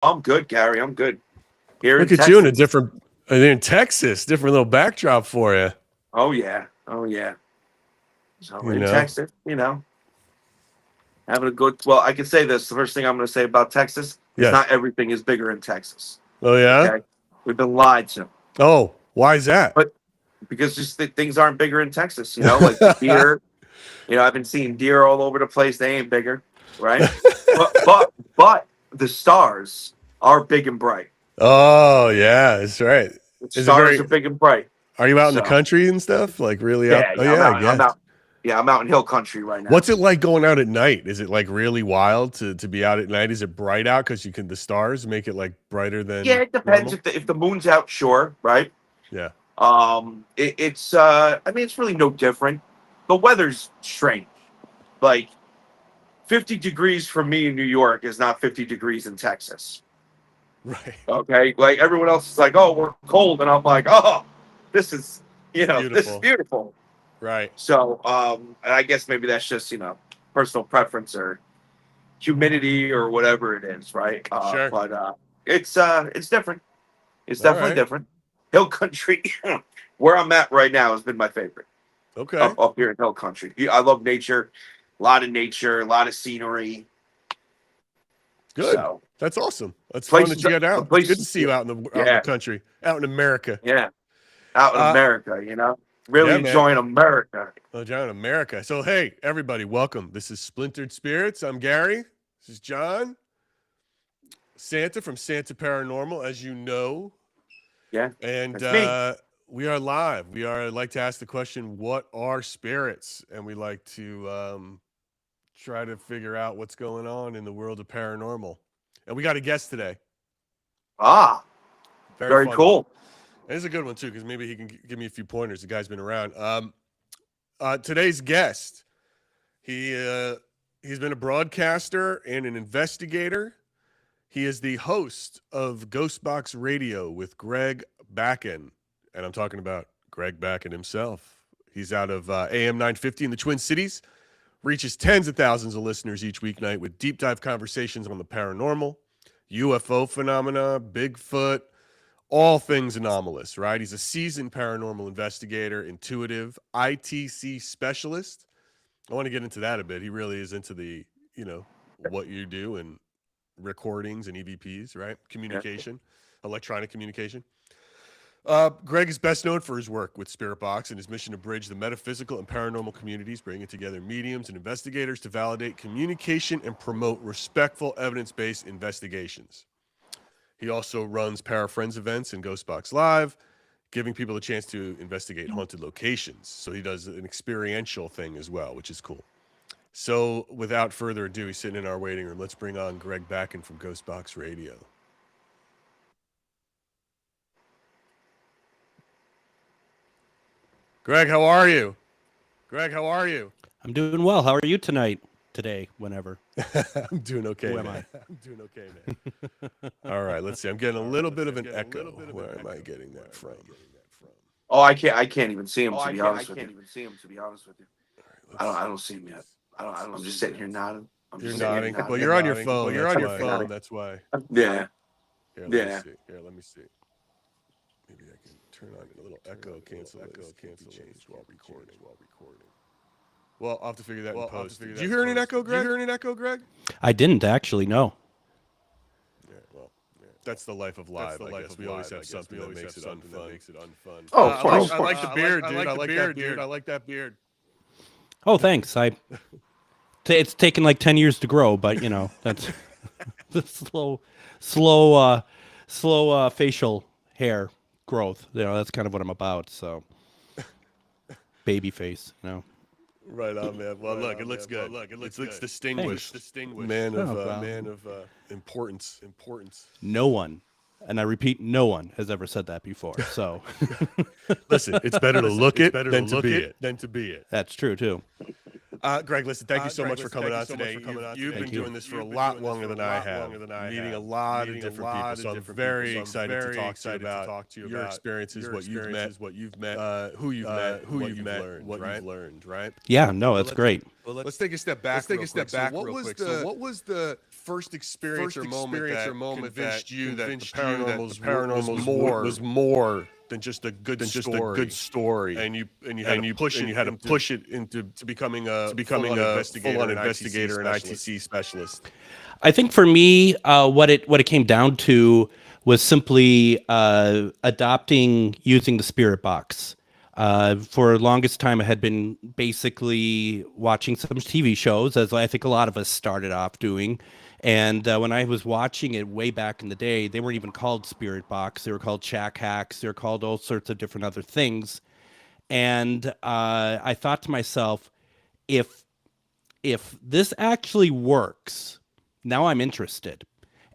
I'm good, Gary. I'm good. Here in Look at you in a Texas. different, in Texas, different little backdrop for you. Oh yeah. Oh yeah. So You in know? Texas, having a good. Well, I can say this. The first thing I'm going to say about Texas is Yes. not everything is bigger in Texas. Oh yeah. Okay, we've been lied to, Oh, why is that? but because just things aren't bigger in Texas. Like the deer. I've been seeing deer all over the place. They ain't bigger, right? But the stars are big and bright. Oh yeah, that's right. The Is it stars very? are big and bright. Are you out in the So country and stuff? Like really out? yeah, Oh yeah, I'm yeah, I out. I'm guess. out. Yeah, I'm out in hill country right now. What's it like going out at night? Is it like really wild to be out at night? Is it bright out because you can the stars make it like brighter Yeah, than it depends normal? if the moon's out, sure, right? Yeah. It's I mean, it's really no different. The weather's strange. Like 50 degrees for me in New York is not 50 degrees in Texas. Right. Okay, like everyone else is like, oh, we're cold, and I'm like, oh, this is It's this is beautiful. beautiful. Right. So, and I guess maybe that's just personal preference or humidity or whatever it is, right? Sure. But it's different. It's All definitely right. different. Hill country, where I'm at right now, has been my favorite. Okay. Up here in hill country, I love nature, a lot of scenery. Good. So That's awesome. That's fun that places, you get the out. It's good to places, see you out in the yeah, country, out in America. yeah, out in Uh, America, really yeah, man. enjoying America. Oh, John, in America. So hey, everybody, welcome. This is Splintered Spirits. I'm Gary. This is John. Santa from Santa Paranormal, as you know. Yeah, And that's me. we are live. Like to ask the question, what are spirits? And we like to try to figure out what's going on in the world of paranormal. And we got a guest today. Ah, Very very fun one. cool. And it's a good one too, because maybe he can give me a few pointers. The guy's been around. Today's guest, he's been a broadcaster and an investigator. He is the host of Ghostbox Radio with Greg Backen, and I'm talking about Greg Backen himself. He's out of AM 950 in the Twin Cities, reaches tens of thousands of listeners each weeknight with deep dive conversations on the paranormal, UFO phenomena, Bigfoot, all things anomalous, right? He's a seasoned paranormal investigator, intuitive, ITC specialist. I want to get into that a bit. He really is into the, what you do and recordings and EVPs, right? Yeah. Communication, electronic communication. Greg is best known for his work with Spirit Box and his mission to bridge the metaphysical and paranormal communities, bringing together mediums and investigators to validate communication and promote respectful, evidence-based investigations. He also runs Para-Friends events and Ghostbox Live, giving people a chance to investigate haunted locations. So he does an experiential thing as well, which is cool. So without further ado, he's sitting in our waiting room. Let's bring on Greg Backen from Ghostbox Radio. Greg, how are you? Greg, how are you? I'm doing well. How are you tonight? Today, whenever. I'm doing okay, Who am man. I? I'm doing okay, man. All right, let's see. I'm getting a little bit of an echo. Where am I getting that from? Oh, I can't even see him Oh, to I be can't. I honest with can't you. even see him to be honest with you. All right, I don't see him yet. I'm just sitting here nodding. I'm you're just sitting here nodding. nodding. Well, you're on your phone. Well, You're on your phone. That's why. Yeah, Here, let yeah. me see. Let me see. Maybe I can turn on a little echo cancellation while recording. Well, I'll have to figure that in post. Did you hear any echo, Greg? Did you hear any echo, Greg? I didn't actually, no. Yeah, well, that's the life of live. I guess we always have something that makes it unfun. Oh, of course. I like the beard, dude. I like that beard. I like that beard. Oh, thanks. It's taken like 10 years to grow, but that's the slow facial hair growth. That's kind of what I'm about. So, baby face. Right on, man. Well, look, it looks good. It looks distinguished. Man of importance. No one, and I repeat, no one has ever said that before. So, Listen, it's better to look it than to be it. that's true too. Greg, listen, thank you so much for coming on today. You've been doing this for a lot longer than I have. Meeting a lot of different people, so I'm very excited to talk to you about your experiences, what you've met, who you've met, what you've learned, right? Yeah, no, that's great. Let's take a step back. So what was the first experience or moment that convinced you that the paranormal's paranormal was more than just a good story, and you had to push it into becoming a full-on investigator and ITC specialist. I think for me, what it came down to was simply adopting using the spirit box. For the longest time, I had been basically watching some TV shows, as I think a lot of us started off doing. And when I was watching it way back in the day, they weren't even called Spirit Box. They were called Shack Hacks. They were called all sorts of different other things. And I thought to myself, if this actually works, now I'm interested.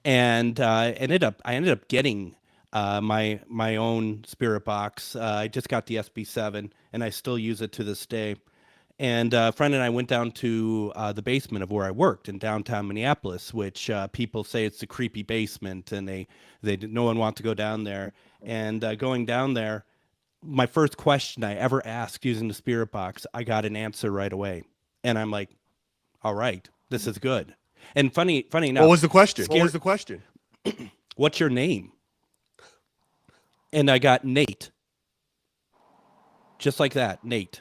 And I ended up getting my own spirit box. I just got the SB7, and I still use it to this day. And a friend and I went down to the basement of where I worked in downtown Minneapolis, which people say it's a creepy basement, and no one wants to go down there. And going down there, my first question I ever asked using the spirit box, I got an answer right away, and I'm like, all right, this is good. And funny enough, What was the question? What's your name? And I got Nate. Just like that, Nate.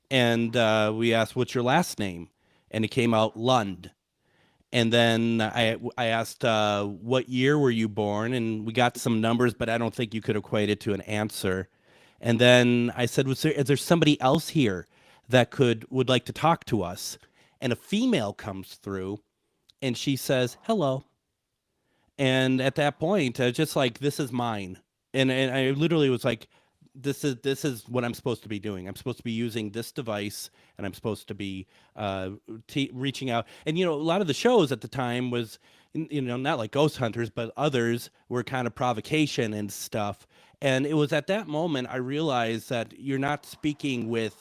And we asked, what's your last name? And it came out Lund. And then I asked, what year were you born? And we got some numbers, but I don't think you could equate it to an answer. And then I said, is there somebody else here that would like to talk to us? And a female comes through, and she says, hello. And at that point, I was just like, this is mine. And I literally was like, this is what I'm supposed to be doing. I'm supposed to be using this device, and I'm supposed to be reaching out. And, a lot of the shows at the time was, not like Ghost Hunters, but others were kind of provocation and stuff. And it was at that moment I realized that you're not speaking with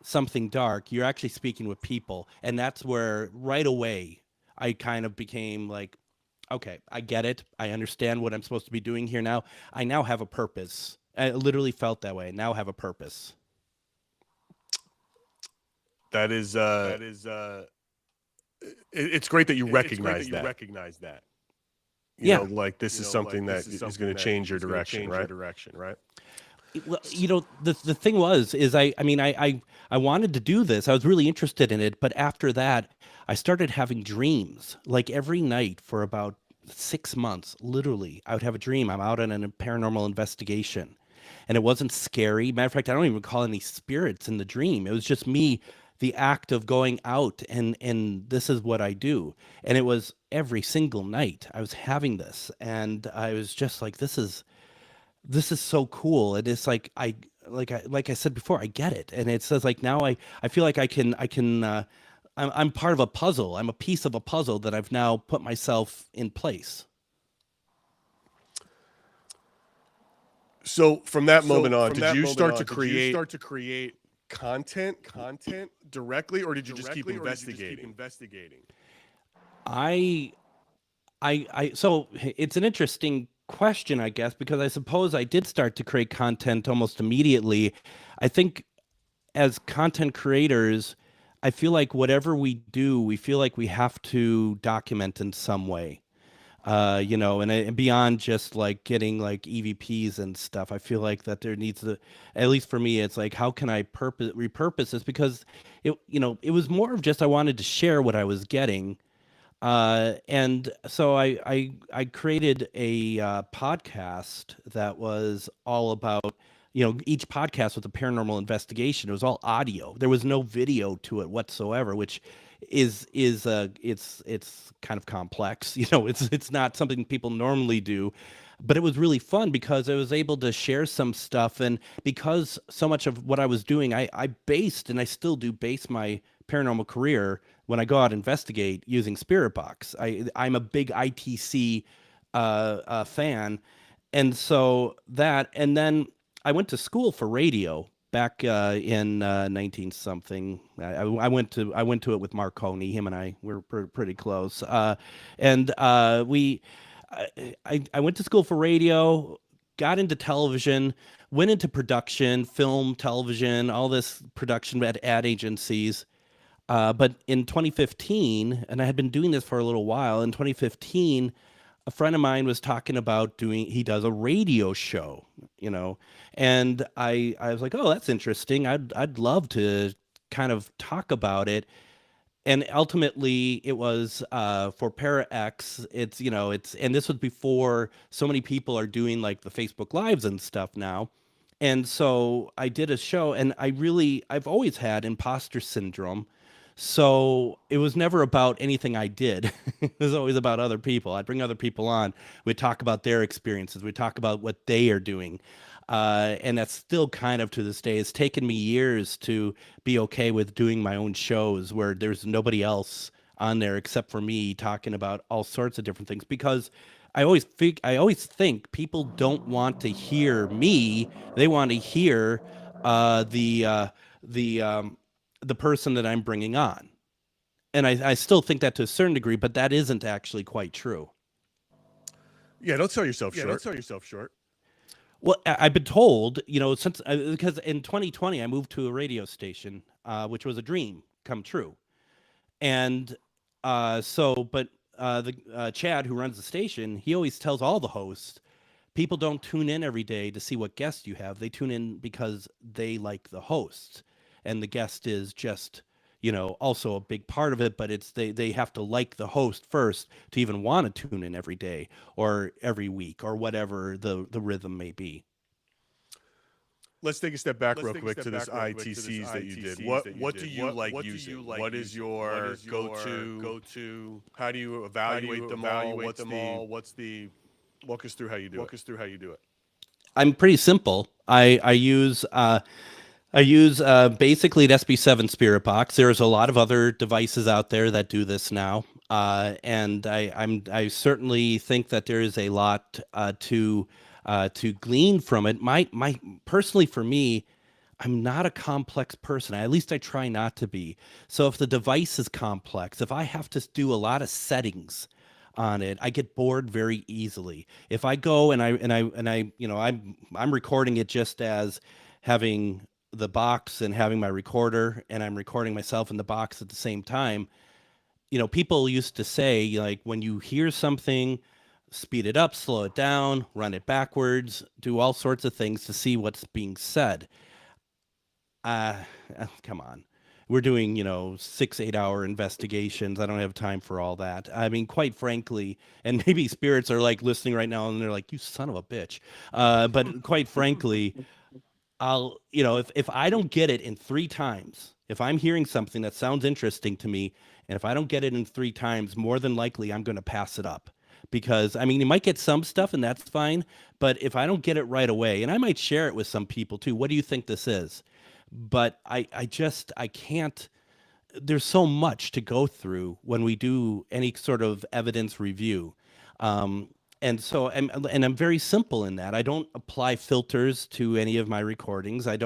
something dark. You're actually speaking with people. And that's where right away I kind of became like, okay, I get it. I understand what I'm supposed to be doing here now. I now have a purpose. I literally felt that way. I now have a purpose. That is it's great that you recognize that. You know, like this is something that is going to change your direction, right? Well, the thing is I wanted to do this. I was really interested in it, but after that, I started having dreams like every night for about 6 months. Literally, I would have a dream. I'm out on a paranormal investigation, and it wasn't scary. Matter of fact, I don't even recall any spirits in the dream. It was just me, the act of going out, and this is what I do. And it was every single night I was having this, and I was just like, this is so cool. And it's like like I said before, I get it. And it says like now I feel like I can I'm part of a puzzle. I'm a piece of a puzzle that I've now put myself in place. So from that moment on, did you start to create content directly, or did you just keep investigating? So it's an interesting question, I guess, because I suppose I did start to create content almost immediately. I think as content creators, I feel like whatever we do, we feel like we have to document in some way. And beyond just like getting like EVPs and stuff, I feel like that there needs to, at least for me, it's like, how can I repurpose this? Because it was more of just, I wanted to share what I was getting. And so I created a podcast that was all about, each podcast was a paranormal investigation. It was all audio. There was no video to it whatsoever, which is it's kind of complex. It's not something people normally do, but it was really fun because I was able to share some stuff. And because so much of what I was doing, I based, and I still do base my paranormal career when I go out and investigate using Spirit Box. I'm a big ITC fan. And so and then I went to school for radio back in 19 something. I went to it with Marconi. Him and I were pretty close. I went to school for radio, got into television, went into production, film, television, all this production at ad agencies. But in 2015, and I had been doing this for a little while, in 2015, a friend of mine was talking about he does a radio show, you know, and I was like, oh, that's interesting. I'd love to kind of talk about it. And ultimately it was for Para X. It's, and this was before so many people are doing like the Facebook Lives and stuff now. And so I did a show, and I've always had imposter syndrome. So it was never about anything I did. It was always about other people. I'd bring other people on. We'd talk about their experiences. We'd talk about what they are doing. And that's still kind of to this day. It's taken me years to be okay with doing my own shows where there's nobody else on there except for me talking about all sorts of different things, because I always think people don't want to hear me. They want to hear uh, the uh, the um, the person that I'm bringing on. And I still think that to a certain degree, but that isn't actually quite true. Yeah, don't sell yourself short. Don't sell yourself short. Well, I've been told, since because in 2020 I moved to a radio station, which was a dream come true, and but the Chad, who runs the station, he always tells all the hosts, people don't tune in every day to see what guest you have. They tune in because they like the host, and the guest is just, also a big part of it. But they have to like the host first to even want to tune in every day or every week or whatever the rhythm may be. Let's take a step back real quick to this ITCs that you did. What do you like using? What is your go-to? How do you evaluate them all? Walk us through how you do it. I'm pretty simple. I use basically an SB7 Spirit Box. There's a lot of other devices out there that do this now, and I certainly think that there is a lot to glean from it. My personally, for me, I'm not a complex person. At least I try not to be. So if the device is complex, if I have to do a lot of settings on it, I get bored very easily. If I go and I, I'm recording it just as having the box and having my recorder, and I'm recording myself in the box at the same time. People used to say, like, when you hear something, speed it up, slow it down, run it backwards, do all sorts of things to see what's being said. Uh, Come on. We're doing, 6, 8 hour investigations. I don't have time for all that. I mean, quite frankly, and maybe spirits are like listening right now and they're like, you son of a bitch. But quite frankly, if I don't get it in 3 times, if I'm hearing something that sounds interesting to me, and if I don't get it in 3 times, more than likely I'm going to pass it up. Because, I mean, you might get some stuff and that's fine, but if I don't get it right away, and I might share it with some people too, what do you think this is? But I can't, there's so much to go through when we do any sort of evidence review. Um, and so I'm very simple in that. I don't apply filters to any of my recordings. I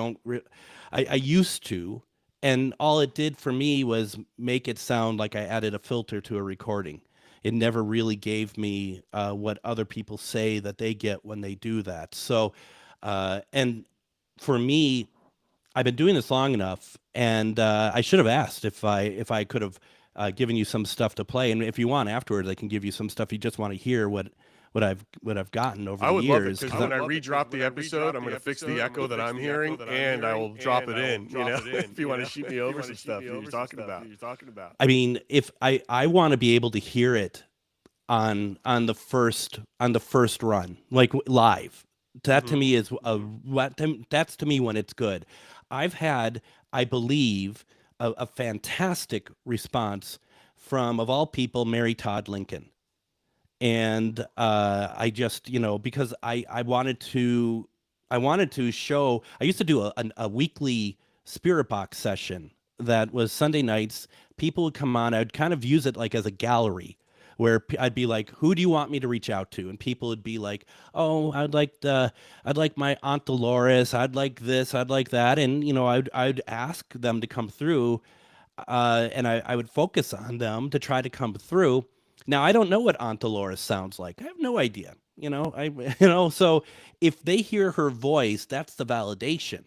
used to, and all it did for me was make it sound like I added a filter to a recording. It never really gave me what other people say that they get when they do that. So, and for me, I've been doing this long enough, and I should have asked if I could have given you some stuff to play. And if you want afterwards, I can give you some stuff you just want to hear what I've gotten over I the would love it, years. because when I redrop the episode, I'm going to fix the echo that I'm hearing, and I will drop it in. If you want to shoot me over some stuff that you're talking about. I mean, if I want to be able to hear it on the first run, like live. That to me is that's to me when it's good. I've had, I believe, a fantastic response from, of all people, Mary Todd Lincoln. And I just, because I wanted to show. I used to do a weekly spirit box session that was Sunday nights. People would come on. I'd kind of use it like as a gallery where I'd be like, "Who do you want me to reach out to?" And people would be like, "Oh, I'd like my Aunt Dolores. I'd like this. I'd like that." And I'd ask them to come through, and I would focus on them to try to come through. Now I don't know what Aunt Dolores sounds like. I have no idea. So if they hear her voice, that's the validation.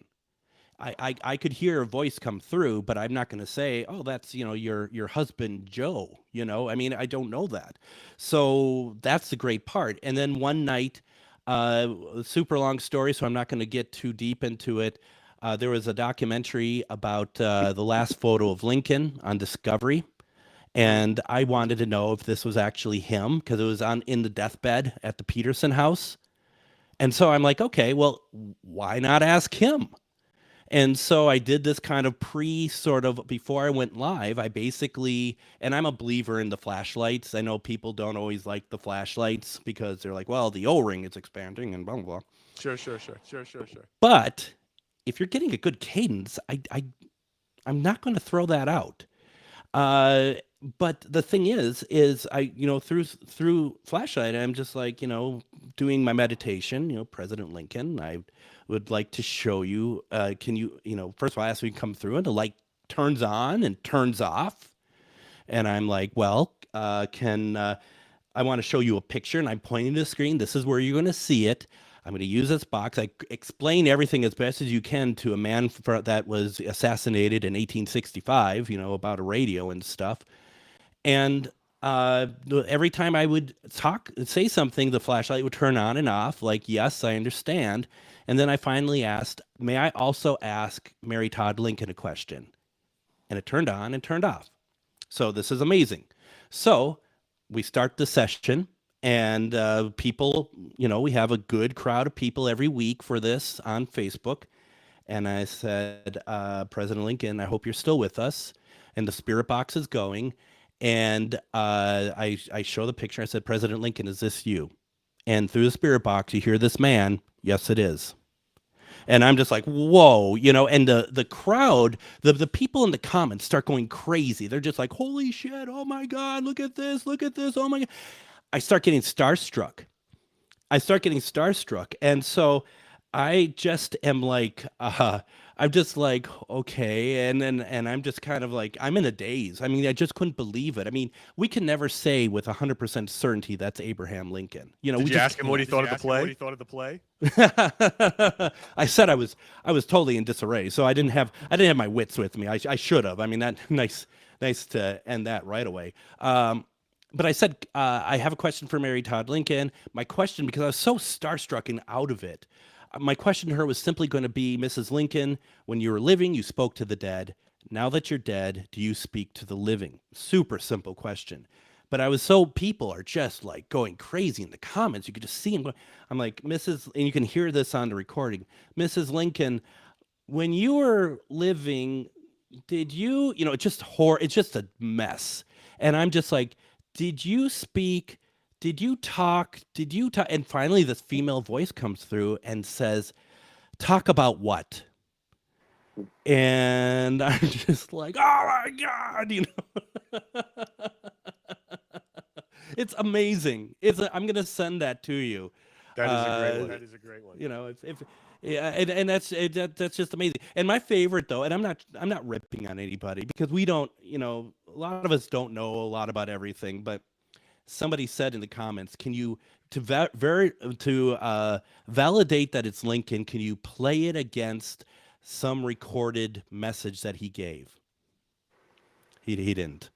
I could hear a voice come through, but I'm not going to say, oh, that's, your husband, Joe, I mean, I don't know that. So that's the great part. And then one night, super long story, so I'm not going to get too deep into it. There was a documentary about the last photo of Lincoln on Discovery. And I wanted to know if this was actually him because it was in the deathbed at the Peterson house. And so I'm like, okay, well, why not ask him? And so I did this kind of before I went live, I basically, and I'm a believer in the flashlights. I know people don't always like the flashlights because they're like, well, the O-ring is expanding and blah, blah, blah. Sure. But if you're getting a good cadence, I'm not going to throw that out. But the thing is I, through flashlight, I'm just like, doing my meditation, President Lincoln, I would like to show you, can you, first of all, I ask you to come through and the light turns on and turns off. And I'm like, well, I want to show you a picture, and I'm pointing to the screen. This is where you're going to see it. I'm going to use this box. I explain everything as best as you can to a man that was assassinated in 1865, about a radio and stuff. And every time I would say something, the flashlight would turn on and off, like, yes, I understand. And then I finally asked, may I also ask Mary Todd Lincoln a question? And it turned on and turned off. So this is amazing. So we start the session, and people, we have a good crowd of people every week for this on Facebook. And I said, President Lincoln, I hope you're still with us. And the spirit box is going. And I show the picture. I said, President Lincoln, is this you? And through the spirit box, you hear this man. Yes, it is. And I'm just like, whoa, and the crowd, the people in the comments start going crazy. They're just like, holy shit. Oh my God, look at this. Oh my God. I start getting starstruck. And so I just am like, I'm just like, okay. And I'm just kind of like, I'm in a daze. I mean, I just couldn't believe it. I mean, we can never say with 100% certainty that's Abraham Lincoln. Did you ask him what he thought of the play? I said I was totally in disarray. So I didn't have my wits with me. I should have. I mean, that nice to end that right away. But I said, I have a question for Mary Todd Lincoln. My question, because I was so starstruck and out of it, my question to her was simply going to be, Mrs. Lincoln, when you were living, you spoke to the dead. Now that you're dead, do you speak to the living? Super simple question. But people are just like going crazy in the comments. You could just see them. I'm like, and you can hear this on the recording. Mrs. Lincoln, when you were living, did you, it's just a mess. And I'm just like, did you speak? Did you talk? And finally, this female voice comes through and says, talk about what? And I'm just like, oh my God, It's amazing. I'm going to send that to you. That is a great one. And that's just amazing. And my favorite, though, and I'm not ripping on anybody because we don't, a lot of us don't know a lot about everything, but somebody said in the comments, can you, to validate that it's Lincoln, can you play it against some recorded message that he gave? He didn't.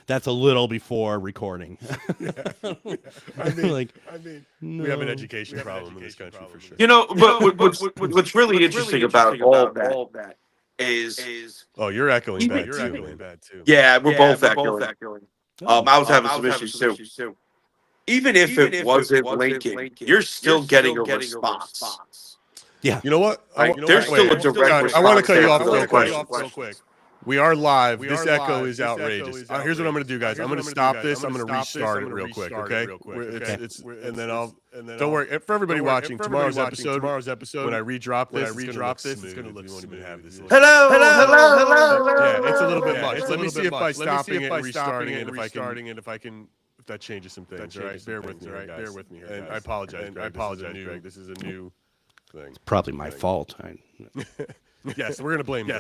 That's a little before recording. I mean, no. We have an education problem in this country for sure. But what's really interesting about all that is oh, you're echoing bad too. Yeah, we're both echoing. I was having some issues too. Even if it wasn't Lincoln, you're still getting a response. Yeah. You know what? There's still a direct response. I want to cut you off real quick. We are live. This echo is outrageous. Here's what I'm going to do, guys. I'm going to stop this. I'm going to restart it real quick, okay? And then don't worry. For everybody watching, tomorrow's episode, when I redrop this, it's going to look smooth. Hello. Yeah, it's a little bit much. Let me see if by stopping it and restarting it, if that changes some things. All right, bear with me here. And I apologize, Greg. This is a new thing. It's probably my fault. Yes, we're going to blame you.